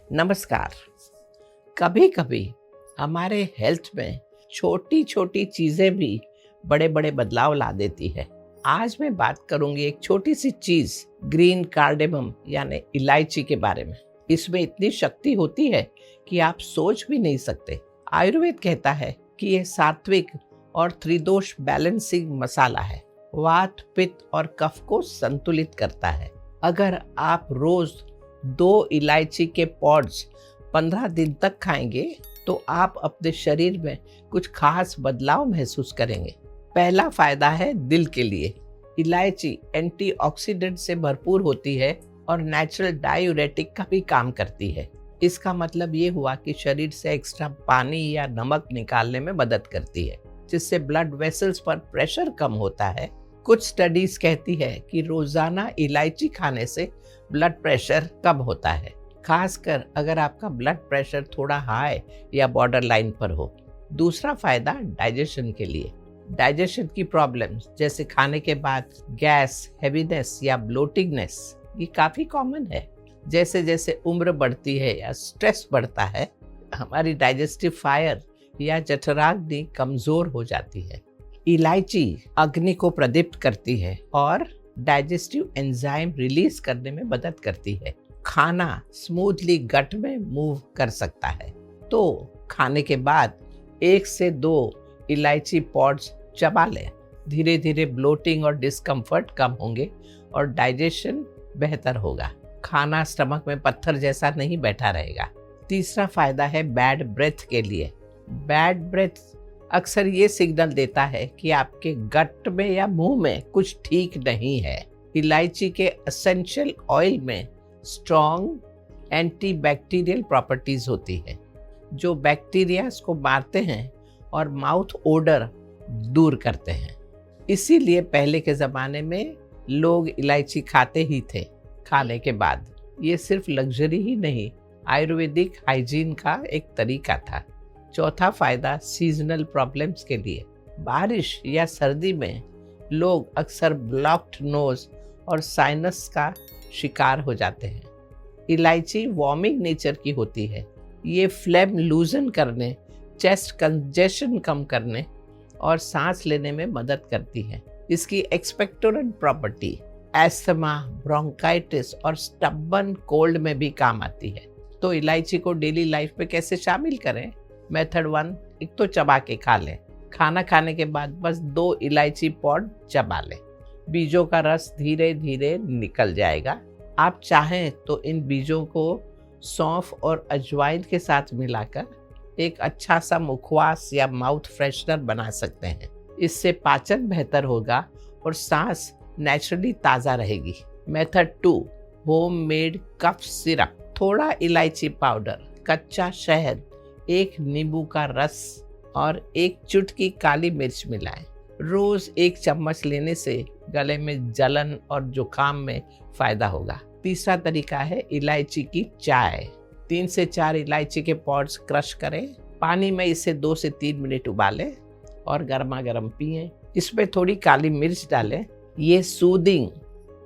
नमस्कार। कभी कभी हमारे हेल्थ में छोटी छोटी चीजें भी बड़े बड़े बदलाव ला देती है। आज मैं बात करूंगी एक छोटी सी चीज, ग्रीन कार्डेमम यानी इलायची के बारे में। इसमें इतनी शक्ति होती है कि आप सोच भी नहीं सकते। आयुर्वेद कहता है कि यह सात्विक और त्रिदोष बैलेंसिंग मसाला है। वात, पित्त और कफ को संतुलित करता है। अगर आप रोज 2 इलायची के पॉड्स 15 दिन तक खाएंगे तो आप अपने शरीर में कुछ खास बदलाव महसूस करेंगे। पहला फायदा है दिल के लिए। इलायची एंटीऑक्सीडेंट से भरपूर होती है और नेचुरल डायूरेटिक का भी काम करती है। इसका मतलब ये हुआ कि शरीर से एक्स्ट्रा पानी या नमक निकालने में मदद करती है, जिससे ब्लड वेसल्स पर प्रेशर कम होता है। कुछ स्टडीज कहती है कि रोजाना इलायची खाने से ब्लड प्रेशर कम होता है, खासकर अगर आपका ब्लड प्रेशर थोड़ा हाई या बॉर्डर लाइन पर हो। दूसरा फायदा डाइजेशन के लिए। डाइजेशन की प्रॉब्लम्स जैसे खाने के बाद गैस, हेवीनेस या ब्लोटिंगनेस, ये काफी कॉमन है। जैसे जैसे उम्र बढ़ती है या स्ट्रेस बढ़ता है, हमारी डाइजेस्टिव फायर या जठराग्नि कमजोर हो जाती है। इलायची अग्नि को प्रदीप्त करती है और डाइजेस्टिव एंजाइम रिलीज करने में मदद करती है। खाना स्मूथली गट में मूव कर सकता है। तो खाने के बाद 1 से 2 इलायची पॉड्स चबा लें। धीरे धीरे ब्लोटिंग और डिस्कम्फर्ट कम होंगे और डाइजेशन बेहतर होगा। खाना स्टमक में पत्थर जैसा नहीं बैठा रहेगा। तीसरा फायदा है बैड ब्रेथ के लिए। बैड ब्रेथ अक्सर ये सिग्नल देता है कि आपके गट में या मुंह में कुछ ठीक नहीं है। इलायची के एसेंशियल ऑयल में स्ट्रॉन्ग एंटीबैक्टीरियल प्रॉपर्टीज होती है, जो बैक्टीरिया को मारते हैं और माउथ ओडर दूर करते हैं। इसीलिए पहले के ज़माने में लोग इलायची खाते ही थे। खाने के बाद ये सिर्फ लग्जरी ही नहीं, आयुर्वेदिक हाइजीन का एक तरीका था। चौथा फायदा सीजनल प्रॉब्लम्स के लिए। बारिश या सर्दी में लोग अक्सर ब्लॉक्ड नोज और साइनस का शिकार हो जाते हैं। इलायची वार्मिंग नेचर की होती है। ये फ्लेम लूजन करने, चेस्ट कंजेशन कम करने और सांस लेने में मदद करती है। इसकी एक्सपेक्टोरेंट प्रॉपर्टी एस्थमा, ब्रोंकाइटिस और स्टबन कोल्ड में भी काम आती है। तो इलायची को डेली लाइफ में कैसे शामिल करें? मेथड 1, एक तो चबा के खा लें। खाना खाने के बाद बस 2 इलायची पॉड चबा लें। बीजों का रस धीरे धीरे निकल जाएगा। आप चाहें तो इन बीजों को सौंफ और अजवाइन के साथ मिलाकर एक अच्छा सा मुखवास या माउथ फ्रेशनर बना सकते हैं। इससे पाचन बेहतर होगा और सांस नेचुरली ताज़ा रहेगी। Method 2, homemade cough syrup. थोड़ा इलायची पाउडर, कच्चा शहद, 1 नींबू का रस और 1 चुटकी काली मिर्च मिलाएं। रोज 1 चम्मच लेने से गले में जलन और जुकाम में फायदा होगा। तीसरा तरीका है इलायची की चाय। 3 से 4 इलायची के पॉड्स क्रश करें, पानी में इसे 2 से 3 मिनट उबालें और गर्मा गर्म पिएं। इसमें थोड़ी काली मिर्च डालें। ये सूदिंग,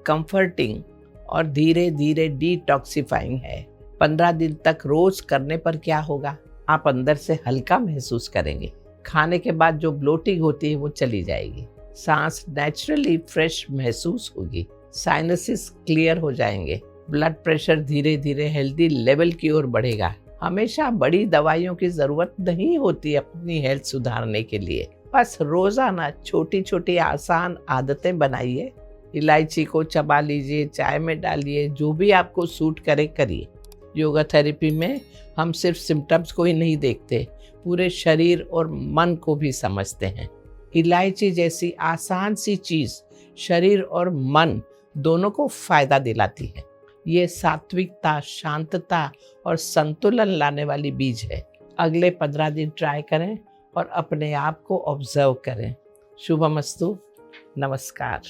कंफर्टिंग और धीरे धीरे डिटॉक्सिफाइंग है। 15 दिन तक रोज करने पर क्या होगा? आप अंदर से हल्का महसूस करेंगे। खाने के बाद जो ब्लोटिंग होती है वो चली जाएगी। सांस नेचुरली फ्रेश महसूस होगी। साइनसिस क्लियर हो जाएंगे। ब्लड प्रेशर धीरे धीरे हेल्दी लेवल की ओर बढ़ेगा। हमेशा बड़ी दवाइयों की जरूरत नहीं होती अपनी हेल्थ सुधारने के लिए। बस रोजाना छोटी छोटी आसान आदतें बनाइए। इलायची को चबा लीजिए, चाय में डालिए, जो भी आपको सूट करे करिए। योगा थेरेपी में हम सिर्फ सिम्टम्स को ही नहीं देखते, पूरे शरीर और मन को भी समझते हैं। इलायची जैसी आसान सी चीज शरीर और मन दोनों को फायदा दिलाती है। ये सात्विकता, शांतता और संतुलन लाने वाली बीज है। अगले 15 दिन ट्राई करें और अपने आप को ऑब्जर्व करें। शुभमस्तु। नमस्कार।